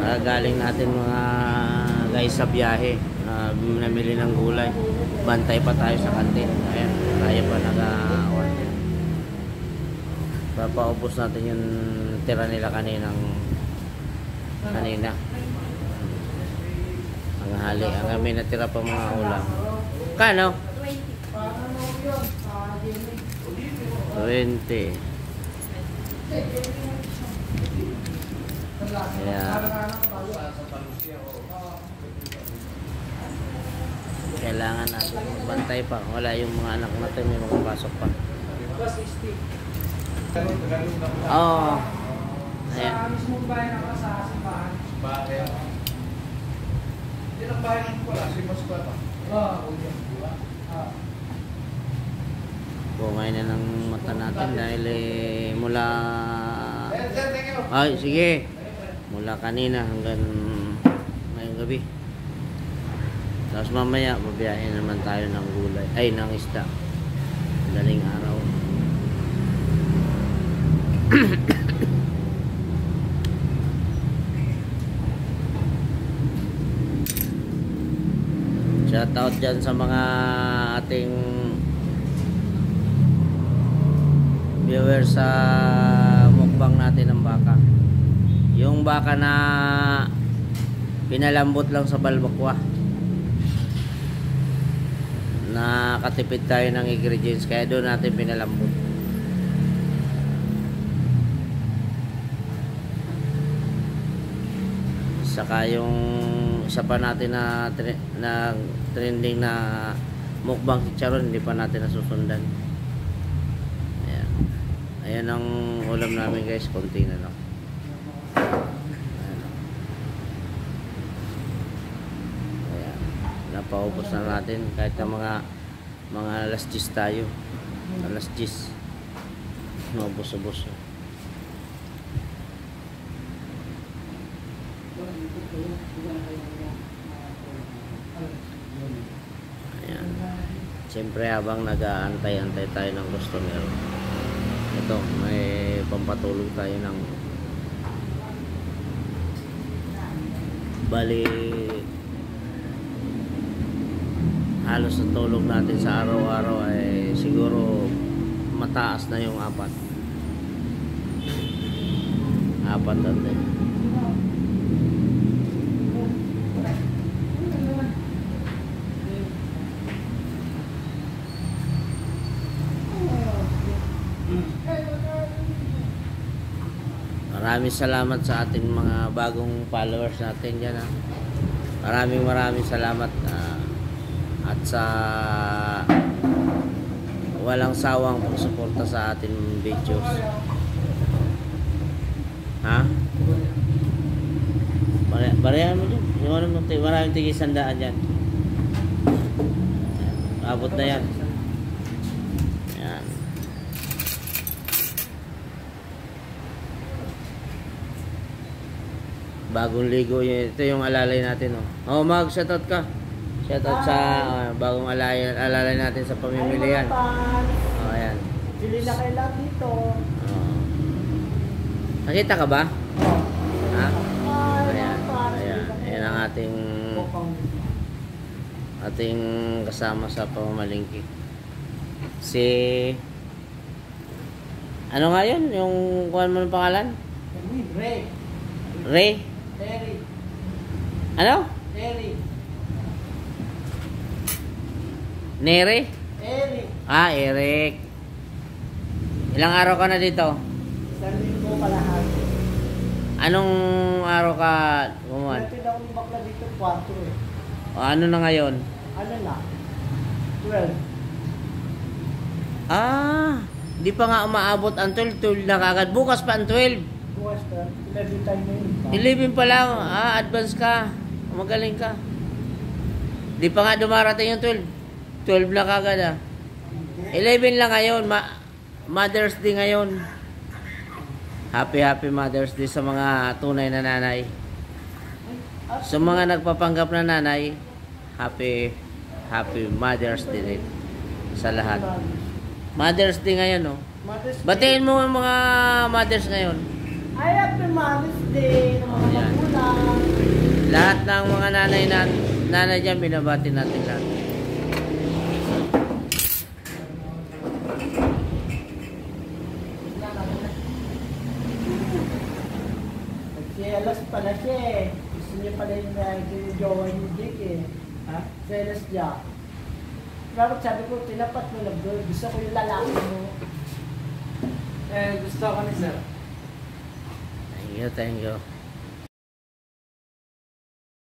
Galing natin mga guys sa biyahe. Namili ng gulay. Bantay pa tayo sa kantin. Ayan, tayo pa nag-awan. Papaubos natin yung tira nila kanina. Ang hali. Ang may natira pa mga ulam. Kano? 20. Ayan. Kailangan natin magbantay pa. Wala yung mga anak natin may makapasok pa. Oo. Ayan. Sa mismong bayan ako sa simbahan. Bakit? Hindi lang bayan ko pala. Simas pa pa. Bungay na ng mata natin dahil mula ay sige mula kanina hanggang ngayong gabi. Tapos mamaya mabiyahin naman tayo ng gulay ay ng isda. Daling araw. Shout out dyan sa mga ating viewers sa mukbang natin ng baka. Yung baka na pinalambot lang sa balbakwa. Nakatipid tayo ng ingredients kaya doon natin pinalambot. Saka yung isa pa natin na trending na mukbang chicharon hindi pa natin nasusundan. Ayan. Ayan ang ulam namin guys, konti na lang. Ayan. Napaubos na natin kahit na mga alas 10 tayo. Alas 10. Maubos-ubos. Ayan. Siyempre habang nag-aantay-antay tayo ng customer, ito may pampatulog tayo ng bali halos ang tulog natin sa araw-araw ay siguro mataas na yung apat natin. Maraming salamat sa ating mga bagong followers natin dyan ha. Maraming salamat at sa walang sawang pagsuporta sa ating videos ha. Barihan mo dyan maraming tigil sandaan dyan. Abot na yan. Yan. Bagong ligo yun. Ito yung alalay natin oh. Mag-shoutout ka. Shoutout sa bagong alalay natin sa pamimilihan. Ayan. Bili na kayo lahat dito. Nakita ka ba? Ha? Ayan. Ayan ang ating kasama sa pamamalingki. Si ano nga yun? Yung kuhan mo ng pangalan? Ray? Terry. Ano? Terry. Nere? Eric. Eric. Ilang araw ka na dito? Isang linggo kalahati. Anong araw ka umuwan? Natin akong bakla dito 4 Ano na ngayon? Ano na? 12. Di pa nga umaabot ang 12 na kagad. Bukas pa ang 12. Bukas pa. 11 time na yun. 11 pa lang. Advance ka. Magaling ka. Di pa nga dumarating yung 12. 12 na kagad 11 lang ngayon. Mother's Day ngayon. Happy Mother's Day sa mga tunay na nanay. Sa mga nagpapanggap na nanay, happy Mother's Day rin sa lahat. Mother's Day ngayon Batiin mo ang mga mothers ngayon. Ay, happy Mother's Day ng mga magulang. lahat ng mga nanay dyan, binabati natin lahat. Nagsiyalas pala siya eh. Gusto niya pala yung jowa ni Dick eh. Ha? Siyalas niya. Bakit sabi ko, tinapat mo na bro. Gusto ko yung lalaki mo. Gusto ko ni sir. Thank you, thank you.